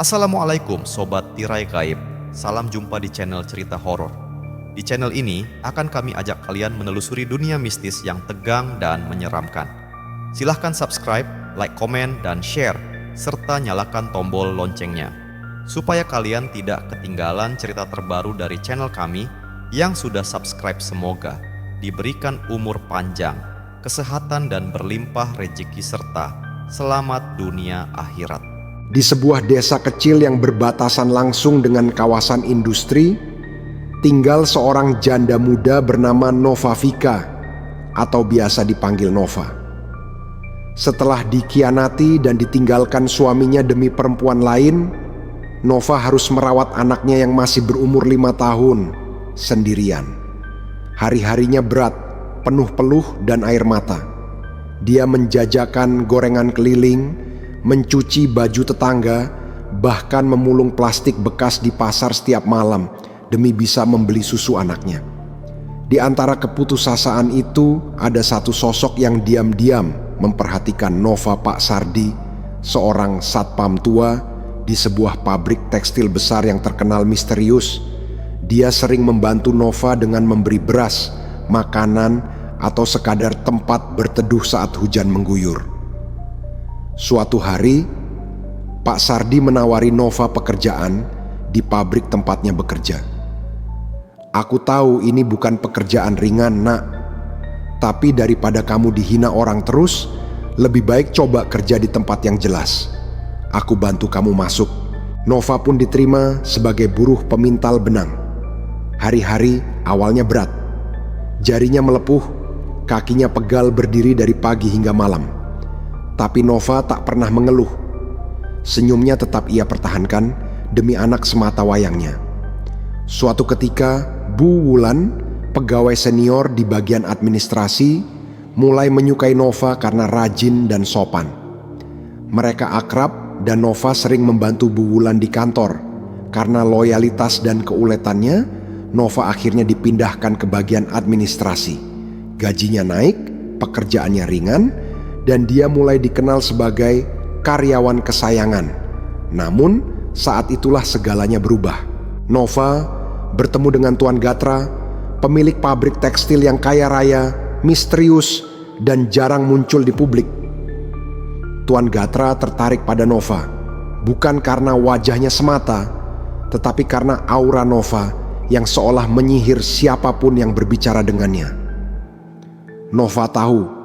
Assalamualaikum Sobat Tirai Gaib. Salam jumpa di channel cerita horor. Di channel ini akan kami ajak kalian menelusuri dunia mistis yang tegang dan menyeramkan. Silahkan subscribe, like, komen, dan share, serta nyalakan tombol loncengnya, supaya kalian tidak ketinggalan cerita terbaru dari channel kami. Yang sudah subscribe semoga diberikan umur panjang, kesehatan, dan berlimpah rezeki serta selamat dunia akhirat. Di sebuah desa kecil yang berbatasan langsung dengan kawasan industri, tinggal seorang janda muda bernama Nova Vika, atau biasa dipanggil Nova. Setelah dikhianati dan ditinggalkan suaminya demi perempuan lain, Nova harus merawat anaknya yang masih berumur 5 tahun sendirian. Hari-harinya berat, penuh peluh dan air mata. Dia menjajakan gorengan keliling, mencuci baju tetangga, bahkan memulung plastik bekas di pasar setiap malam demi bisa membeli susu anaknya. Di antara keputusasaan itu ada satu sosok yang diam-diam memperhatikan Nova Pak Sardi, seorang satpam tua di sebuah pabrik tekstil besar yang terkenal misterius. Dia sering membantu Nova dengan memberi beras, makanan, atau sekadar tempat berteduh saat hujan mengguyur. Suatu hari, Pak Sardi menawari Nova pekerjaan di pabrik tempatnya bekerja. "Aku tahu ini bukan pekerjaan ringan, Nak. Tapi daripada kamu dihina orang terus, lebih baik coba kerja di tempat yang jelas. Aku bantu kamu masuk." Nova pun diterima sebagai buruh pemintal benang. Hari-hari awalnya berat. Jarinya melepuh, kakinya pegal berdiri dari pagi hingga malam. Tapi Nova tak pernah mengeluh. Senyumnya tetap ia pertahankan demi anak semata wayangnya. Suatu ketika, Bu Wulan, pegawai senior di bagian administrasi, mulai menyukai Nova karena rajin dan sopan. Mereka akrab dan Nova sering membantu Bu Wulan di kantor. Karena loyalitas dan keuletannya, Nova akhirnya dipindahkan ke bagian administrasi. Gajinya naik, pekerjaannya ringan, dan dia mulai dikenal sebagai karyawan kesayangan. Namun, saat itulah segalanya berubah. Nova bertemu dengan Tuan Gatra, pemilik pabrik tekstil yang kaya raya, misterius, dan jarang muncul di publik. Tuan Gatra tertarik pada Nova, bukan karena wajahnya semata, tetapi karena aura Nova yang seolah menyihir siapapun yang berbicara dengannya. Nova tahu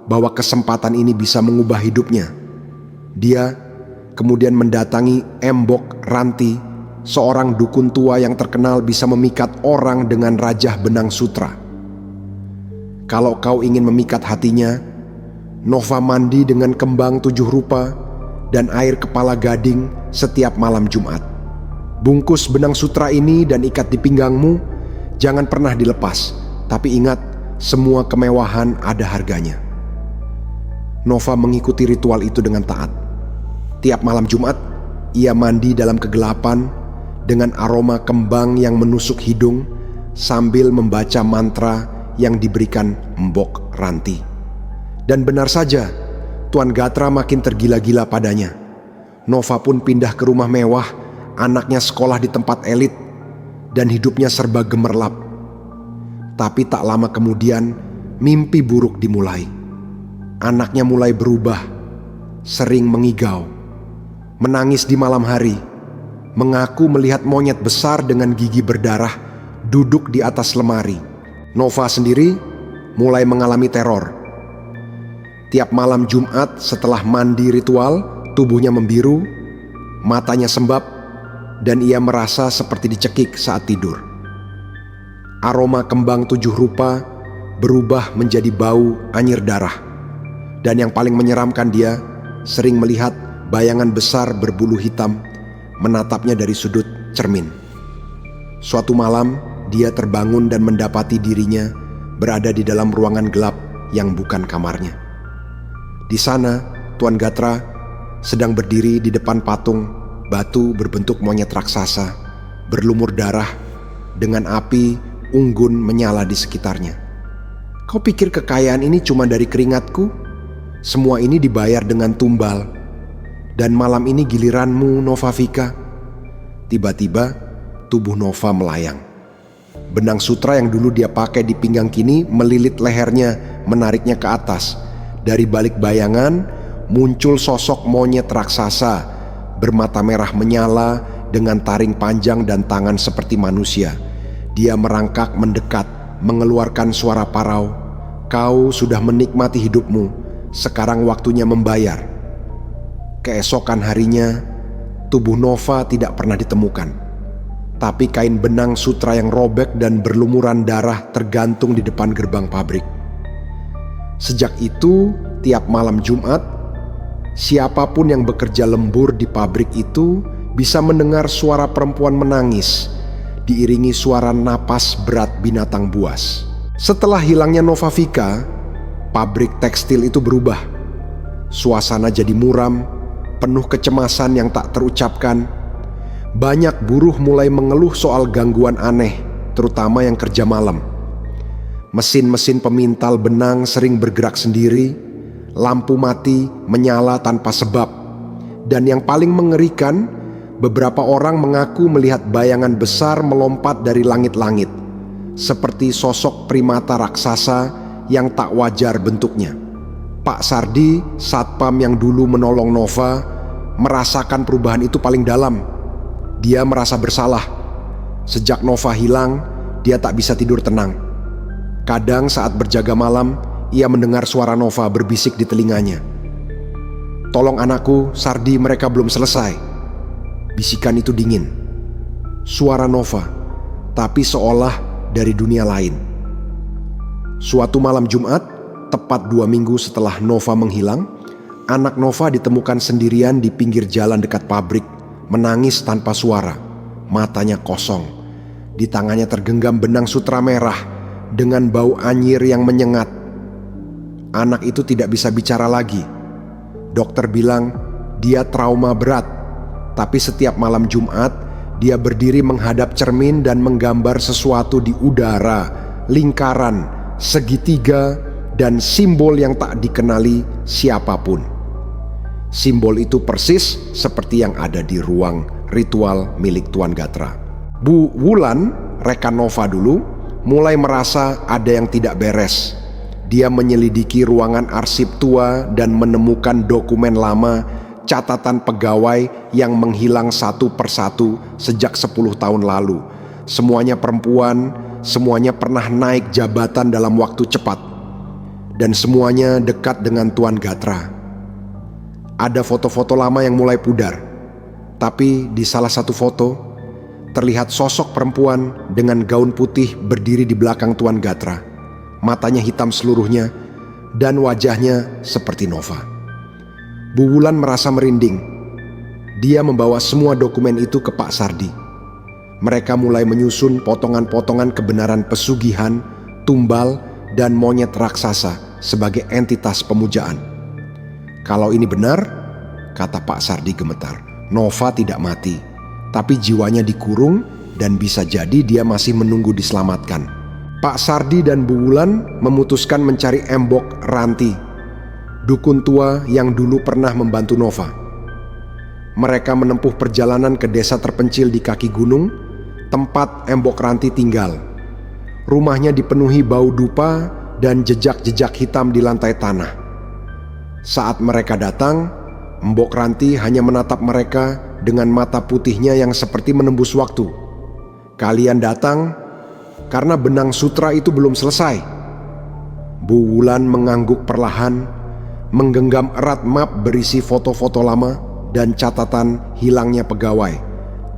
bahwa kesempatan ini bisa mengubah hidupnya. Dia kemudian mendatangi Embok Ranti, seorang dukun tua yang terkenal bisa memikat orang dengan rajah benang sutra. Kalau kau ingin memikat hatinya, Nova mandi dengan kembang 7 rupa dan air kepala gading setiap malam Jumat. Bungkus benang sutra ini dan ikat di pinggangmu, jangan pernah dilepas. Tapi ingat, semua kemewahan ada harganya. Nova mengikuti ritual itu dengan taat. Tiap malam Jumat, ia mandi dalam kegelapan dengan aroma kembang yang menusuk hidung sambil membaca mantra yang diberikan Mbok Ranti. Dan benar saja, Tuan Gatra makin tergila-gila padanya. Nova pun pindah ke rumah mewah, anaknya sekolah di tempat elit, dan hidupnya serba gemerlap. Tapi tak lama kemudian, mimpi buruk dimulai. Anaknya mulai berubah, sering mengigau, menangis di malam hari, mengaku melihat monyet besar dengan gigi berdarah duduk di atas lemari. Nova sendiri mulai mengalami teror. Tiap malam Jumat setelah mandi ritual, tubuhnya membiru, matanya sembab, dan ia merasa seperti dicekik saat tidur. Aroma kembang 7 rupa berubah menjadi bau anyir darah. Dan yang paling menyeramkan, dia sering melihat bayangan besar berbulu hitam menatapnya dari sudut cermin. Suatu malam, dia terbangun dan mendapati dirinya berada di dalam ruangan gelap yang bukan kamarnya. Di sana, Tuan Gatra sedang berdiri di depan patung batu berbentuk monyet raksasa, berlumur darah, dengan api unggun menyala di sekitarnya. "Kau pikir kekayaan ini cuma dari keringatku? Semua ini dibayar dengan tumbal. Dan malam ini giliranmu, Novafika. Tiba-tiba tubuh Nova melayang. Benang sutra yang dulu dia pakai di pinggang kini melilit lehernya, menariknya ke atas. Dari balik bayangan muncul sosok monyet raksasa bermata merah menyala dengan taring panjang dan tangan seperti manusia. Dia merangkak mendekat, mengeluarkan suara parau. Kau sudah menikmati hidupmu, sekarang waktunya membayar. Keesokan harinya, tubuh Nova tidak pernah ditemukan. Tapi kain benang sutra yang robek dan berlumuran darah tergantung di depan gerbang pabrik. Sejak itu, tiap malam Jumat, siapapun yang bekerja lembur di pabrik itu bisa mendengar suara perempuan menangis, diiringi suara napas berat binatang buas. Setelah hilangnya Novafika, pabrik tekstil itu berubah. Suasana jadi muram, penuh kecemasan yang tak terucapkan. Banyak buruh mulai mengeluh soal gangguan aneh, terutama yang kerja malam. Mesin-mesin pemintal benang sering bergerak sendiri, lampu mati menyala tanpa sebab. Dan yang paling mengerikan, beberapa orang mengaku melihat bayangan besar melompat dari langit-langit, seperti sosok primata raksasa yang tak wajar bentuknya. Pak Sardi, satpam yang dulu menolong Nova, merasakan perubahan itu paling dalam. Dia merasa bersalah. Sejak Nova hilang, dia tak bisa tidur tenang. Kadang saat berjaga malam, ia mendengar suara Nova berbisik di telinganya. "Tolong anakku, Sardi, mereka belum selesai." Bisikan itu dingin. Suara Nova, tapi seolah dari dunia lain. Suatu malam Jumat, tepat 2 minggu setelah Nova menghilang, anak Nova ditemukan sendirian di pinggir jalan dekat pabrik, menangis tanpa suara, matanya kosong. Di tangannya tergenggam benang sutra merah dengan bau anyir yang menyengat. Anak itu tidak bisa bicara lagi. Dokter bilang dia trauma berat, tapi setiap malam Jumat dia berdiri menghadap cermin dan menggambar sesuatu di udara, lingkaran, segitiga, dan simbol yang tak dikenali siapapun. Simbol itu persis seperti yang ada di ruang ritual milik Tuan Gatra. Bu Wulan, rekan Nova dulu, mulai merasa ada yang tidak beres. Dia menyelidiki ruangan arsip tua dan menemukan dokumen lama, catatan pegawai yang menghilang satu persatu sejak 10 tahun lalu. Semuanya perempuan, semuanya pernah naik jabatan dalam waktu cepat. Dan semuanya dekat dengan Tuan Gatra. Ada foto-foto lama yang mulai pudar. Tapi di salah satu foto, terlihat sosok perempuan dengan gaun putih berdiri di belakang Tuan Gatra. Matanya hitam seluruhnya dan wajahnya seperti Nova. Bu Wulan merasa merinding. Dia membawa semua dokumen itu ke Pak Sardi. Mereka mulai menyusun potongan-potongan kebenaran pesugihan, tumbal, dan monyet raksasa sebagai entitas pemujaan. Kalau ini benar, kata Pak Sardi gemetar, Nova tidak mati, tapi jiwanya dikurung dan bisa jadi dia masih menunggu diselamatkan. Pak Sardi dan Bu Wulan memutuskan mencari Embok Ranti, dukun tua yang dulu pernah membantu Nova. Mereka menempuh perjalanan ke desa terpencil di kaki gunung, tempat Embok Ranti tinggal. Rumahnya dipenuhi bau dupa dan jejak-jejak hitam di lantai tanah. Saat mereka datang, Mbok Ranti hanya menatap mereka dengan mata putihnya yang seperti menembus waktu. "Kalian datang karena benang sutra itu belum selesai." Bu Wulan mengangguk perlahan, menggenggam erat map berisi foto-foto lama dan catatan hilangnya pegawai.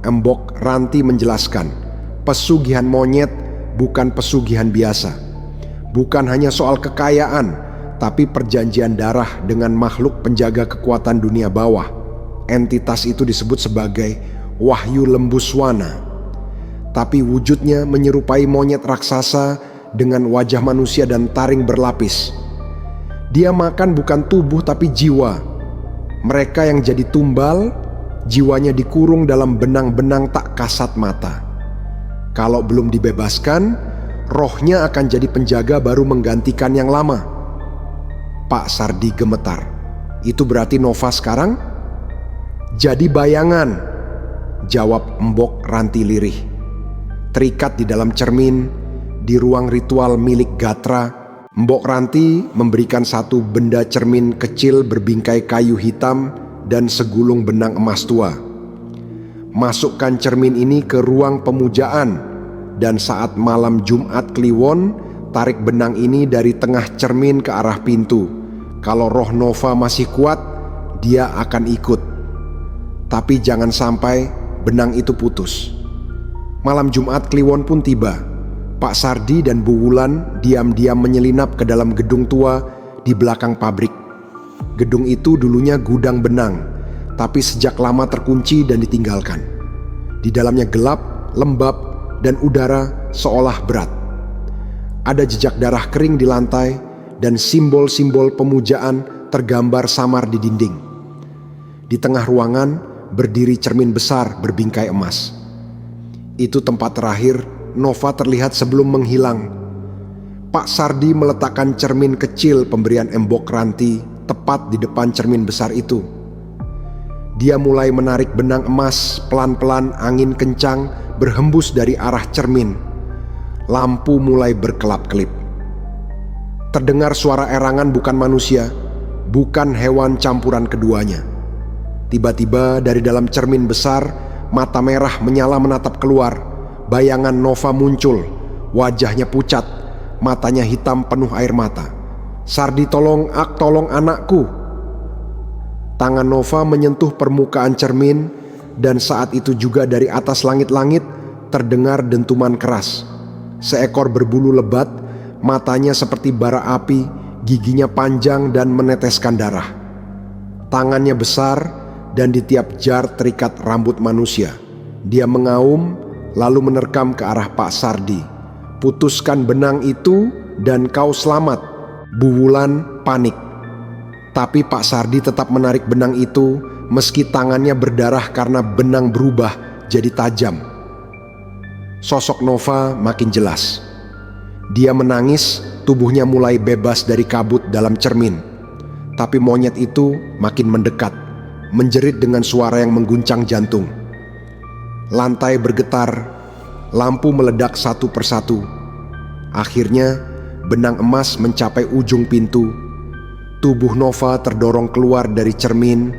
Mbok Ranti menjelaskan, pesugihan monyet bukan pesugihan biasa. Bukan hanya soal kekayaan, tapi perjanjian darah dengan makhluk penjaga kekuatan dunia bawah. Entitas itu disebut sebagai Wahyu Lembuswana. Tapi wujudnya menyerupai monyet raksasa dengan wajah manusia dan taring berlapis. Dia makan bukan tubuh tapi jiwa. Mereka yang jadi tumbal, jiwanya dikurung dalam benang-benang tak kasat mata. Kalau belum dibebaskan, rohnya akan jadi penjaga baru menggantikan yang lama. Pak Sardi gemetar. Itu berarti Nova sekarang? "Jadi bayangan," jawab Mbok Ranti lirih. Terikat di dalam cermin, di ruang ritual milik Gatra, Mbok Ranti memberikan satu benda cermin kecil berbingkai kayu hitam dan segulung benang emas tua. "Masukkan cermin ini ke ruang pemujaan, dan saat malam Jumat Kliwon, tarik benang ini dari tengah cermin ke arah pintu. Kalau roh Nova masih kuat, dia akan ikut. Tapi jangan sampai benang itu putus." Malam Jumat Kliwon pun tiba. Pak Sardi dan Bu Wulan diam-diam menyelinap ke dalam gedung tua di belakang pabrik. Gedung itu dulunya gudang benang, tapi sejak lama terkunci dan ditinggalkan. Di dalamnya gelap, lembab, dan udara seolah berat. Ada jejak darah kering di lantai dan simbol-simbol pemujaan tergambar samar di dinding. Di tengah ruangan berdiri cermin besar berbingkai emas. Itu tempat terakhir Nova terlihat sebelum menghilang. Pak Sardi meletakkan cermin kecil pemberian Mbok Ranti tepat di depan cermin besar itu. Dia mulai menarik benang emas, pelan-pelan angin kencang berhembus dari arah cermin. Lampu mulai berkelap-kelip. Terdengar suara erangan bukan manusia, bukan hewan campuran keduanya. Tiba-tiba dari dalam cermin besar, mata merah menyala menatap keluar. Bayangan Nova muncul, wajahnya pucat, matanya hitam penuh air mata. "Sardi, tolong anakku." Tangan Nova menyentuh permukaan cermin, dan saat itu juga dari atas langit-langit terdengar dentuman keras. Seekor berbulu lebat, matanya seperti bara api, giginya panjang dan meneteskan darah. Tangannya besar, dan di tiap jar terikat rambut manusia. Dia mengaum, lalu menerkam ke arah Pak Sardi. "Putuskan benang itu dan kau selamat." Bu Wulan panik. Tapi Pak Sardi tetap menarik benang itu meski tangannya berdarah karena benang berubah jadi tajam. Sosok Nova makin jelas. Dia menangis, tubuhnya mulai bebas dari kabut dalam cermin. Tapi monyet itu makin mendekat, menjerit dengan suara yang mengguncang jantung. Lantai bergetar, lampu meledak satu persatu. Akhirnya benang emas mencapai ujung pintu. Tubuh Nova terdorong keluar dari cermin,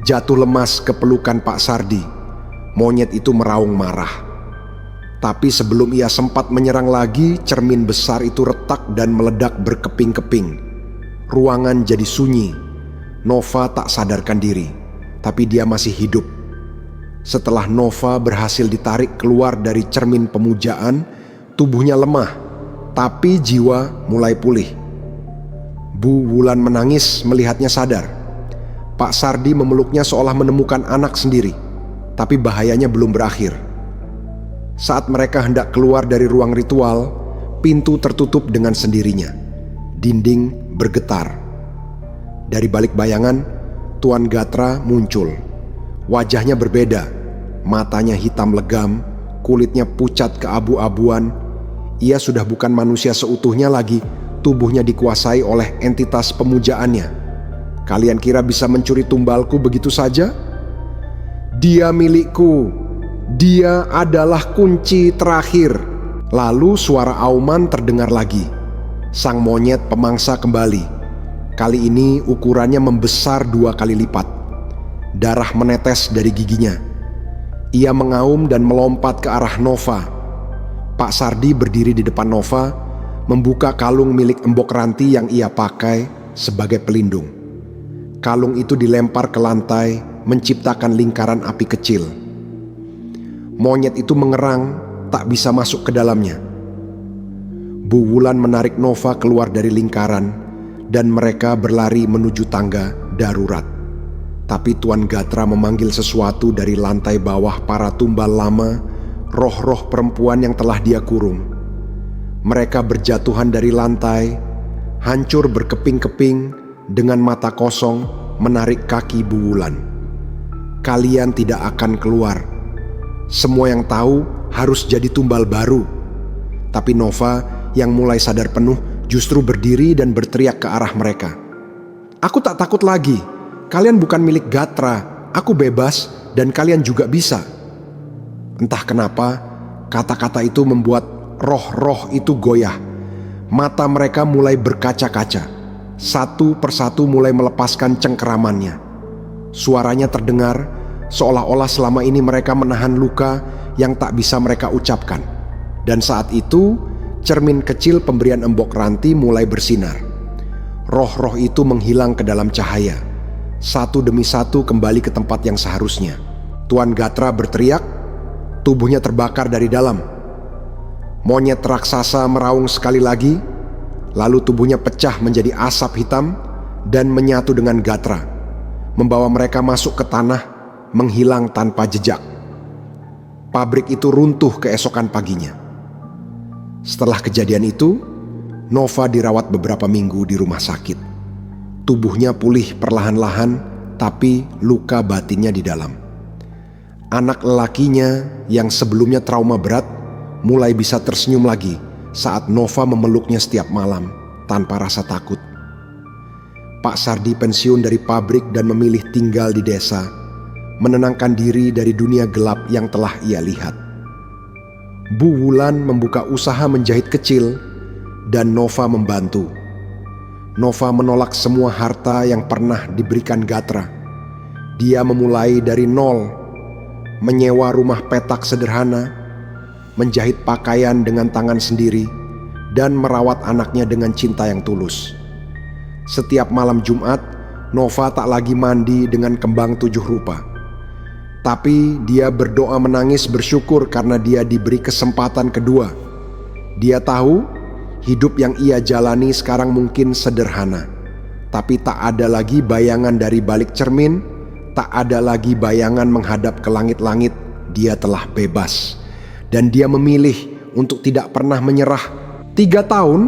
jatuh lemas ke pelukan Pak Sardi. Monyet itu meraung marah. Tapi sebelum ia sempat menyerang lagi, cermin besar itu retak dan meledak berkeping-keping. Ruangan jadi sunyi. Nova tak sadarkan diri, tapi dia masih hidup. Setelah Nova berhasil ditarik keluar dari cermin pemujaan, tubuhnya lemah, tapi jiwa mulai pulih. Bu Wulan menangis melihatnya sadar. Pak Sardi memeluknya seolah menemukan anak sendiri, tapi bahayanya belum berakhir. Saat mereka hendak keluar dari ruang ritual, pintu tertutup dengan sendirinya. Dinding bergetar. Dari balik bayangan, Tuan Gatra muncul. Wajahnya berbeda, matanya hitam legam, kulitnya pucat keabu-abuan. Ia sudah bukan manusia seutuhnya lagi, tubuhnya dikuasai oleh entitas pemujaannya. "Kalian kira bisa mencuri tumbalku begitu saja? Dia milikku, dia adalah kunci terakhir." Lalu suara auman terdengar lagi. Sang monyet pemangsa kembali. Kali ini ukurannya membesar 2 kali lipat. Darah menetes dari giginya. Ia mengaum dan melompat ke arah Nova. Pak Sardi berdiri di depan Nova, membuka kalung milik Mbok Ranti yang ia pakai sebagai pelindung. Kalung itu dilempar ke lantai, menciptakan lingkaran api kecil. Monyet itu mengerang, tak bisa masuk ke dalamnya. Bu Wulan menarik Nova keluar dari lingkaran, dan mereka berlari menuju tangga darurat. Tapi Tuan Gatra memanggil sesuatu dari lantai bawah para tumbal lama, roh-roh perempuan yang telah dia kurung. Mereka berjatuhan dari lantai, hancur berkeping-keping, dengan mata kosong menarik kaki Bu Wulan. "Kalian tidak akan keluar. Semua yang tahu harus jadi tumbal baru." Tapi Nova yang mulai sadar penuh justru berdiri dan berteriak ke arah mereka. "Aku tak takut lagi. Kalian bukan milik Gatra. aku bebas dan kalian juga bisa." Entah kenapa, kata-kata itu membuat roh-roh itu goyah. Mata mereka mulai berkaca-kaca. Satu persatu mulai melepaskan cengkeramannya. Suaranya terdengar seolah-olah selama ini mereka menahan luka yang tak bisa mereka ucapkan. Dan saat itu, cermin kecil pemberian Embok Ranti mulai bersinar. Roh-roh itu menghilang ke dalam cahaya. Satu demi satu kembali ke tempat yang seharusnya. Tuan Gatra berteriak, tubuhnya terbakar dari dalam. Monyet raksasa meraung sekali lagi, lalu tubuhnya pecah menjadi asap hitam dan menyatu dengan Gatra, membawa mereka masuk ke tanah, menghilang tanpa jejak. Pabrik itu runtuh keesokan paginya. Setelah kejadian itu, Nova dirawat beberapa minggu di rumah sakit. Tubuhnya pulih perlahan-lahan, tapi luka batinnya di dalam. Anak lelakinya yang sebelumnya trauma berat mulai bisa tersenyum lagi saat Nova memeluknya setiap malam tanpa rasa takut. Pak Sardi pensiun dari pabrik dan memilih tinggal di desa, menenangkan diri dari dunia gelap yang telah ia lihat. Bu Wulan membuka usaha menjahit kecil dan Nova membantu. Nova menolak semua harta yang pernah diberikan Gatra. Dia memulai dari nol, menyewa rumah petak sederhana, menjahit pakaian dengan tangan sendiri, dan merawat anaknya dengan cinta yang tulus. Setiap malam Jumat, Nova tak lagi mandi dengan kembang 7 rupa. Tapi dia berdoa menangis bersyukur karena dia diberi kesempatan kedua. Dia tahu hidup yang ia jalani sekarang mungkin sederhana, tapi tak ada lagi bayangan dari balik cermin, tak ada lagi bayangan menghadap ke langit-langit. Dia telah bebas. Dan dia memilih untuk tidak pernah menyerah. 3 tahun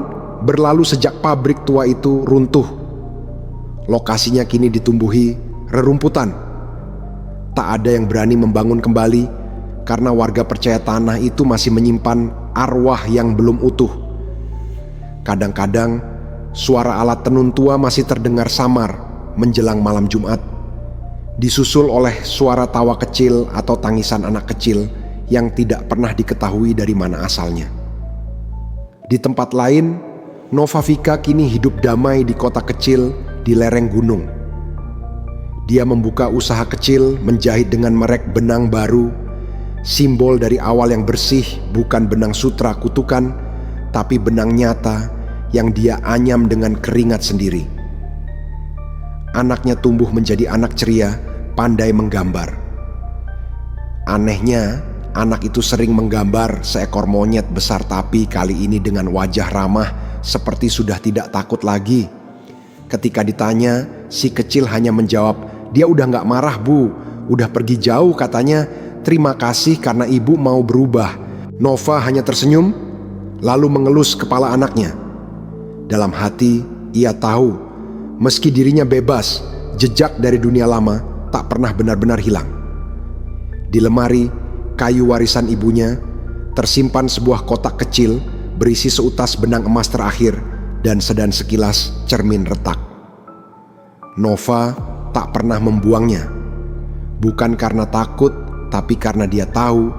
berlalu sejak pabrik tua itu runtuh. Lokasinya kini ditumbuhi rerumputan. Tak ada yang berani membangun kembali karena warga percaya tanah itu masih menyimpan arwah yang belum utuh. Kadang-kadang suara alat tenun tua masih terdengar samar menjelang malam Jumat, disusul oleh suara tawa kecil atau tangisan anak kecil yang tidak pernah diketahui dari mana asalnya. Di tempat lain, Nova Vika kini hidup damai di kota kecil di lereng gunung. Dia membuka usaha kecil menjahit dengan merek benang baru, simbol dari awal yang bersih, bukan benang sutra kutukan, tapi benang nyata yang dia anyam dengan keringat sendiri. Anaknya tumbuh menjadi anak ceria, pandai menggambar. Anehnya, anak itu sering menggambar seekor monyet besar, tapi kali ini dengan wajah ramah seperti sudah tidak takut lagi. Ketika ditanya, si kecil hanya menjawab, "Dia udah gak marah, Bu. Udah pergi jauh katanya. Terima kasih karena ibu mau berubah." Nova hanya tersenyum, lalu mengelus kepala anaknya. Dalam hati, ia tahu, meski dirinya bebas, jejak dari dunia lama tak pernah benar-benar hilang. Di lemari kayu warisan ibunya, tersimpan sebuah kotak kecil berisi seutas benang emas terakhir dan sekilas cermin retak. Nova tak pernah membuangnya, bukan karena takut, tapi karena dia tahu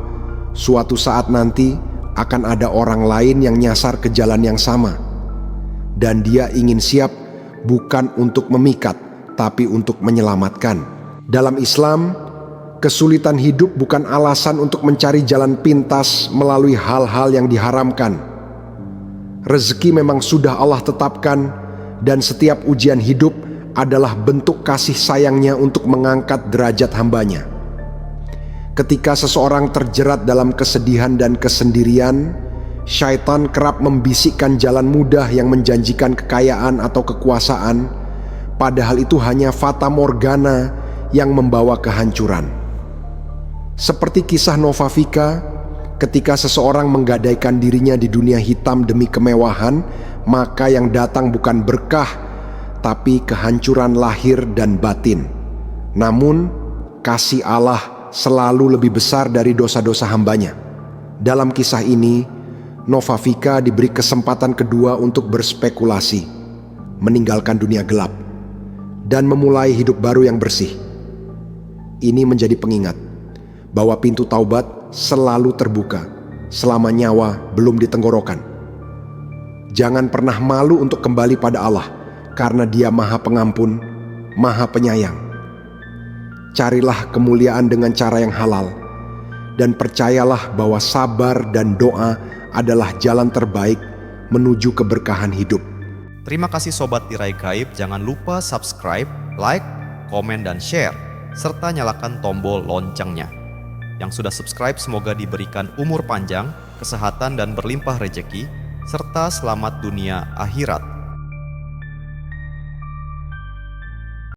suatu saat nanti akan ada orang lain yang nyasar ke jalan yang sama. Dan dia ingin siap bukan untuk memikat, tapi untuk menyelamatkan. Dalam Islam, kesulitan hidup bukan alasan untuk mencari jalan pintas melalui hal-hal yang diharamkan. Rezeki memang sudah Allah tetapkan, dan setiap ujian hidup adalah bentuk kasih sayangnya untuk mengangkat derajat hambanya. Ketika seseorang terjerat dalam kesedihan dan kesendirian, syaitan kerap membisikkan jalan mudah yang menjanjikan kekayaan atau kekuasaan, padahal itu hanya fata morgana yang membawa kehancuran. Seperti kisah Nova Vika, ketika seseorang menggadaikan dirinya di dunia hitam demi kemewahan, maka yang datang bukan berkah, tapi kehancuran lahir dan batin. Namun, kasih Allah selalu lebih besar dari dosa-dosa hambanya. Dalam kisah ini, Nova Vika diberi kesempatan kedua untuk berspekulasi, meninggalkan dunia gelap, dan memulai hidup baru yang bersih. Ini menjadi pengingat bahwa pintu taubat selalu terbuka selama nyawa belum di tenggorokan. Jangan pernah malu untuk kembali pada Allah, karena Dia Maha Pengampun, Maha Penyayang. Carilah kemuliaan dengan cara yang halal, dan percayalah bahwa sabar dan doa adalah jalan terbaik menuju keberkahan hidup. Terima kasih Sobat Tirai Gaib, jangan lupa subscribe, like, komen, dan share, serta nyalakan tombol loncengnya. Yang sudah subscribe semoga diberikan umur panjang, kesehatan, dan berlimpah rejeki, serta selamat dunia akhirat.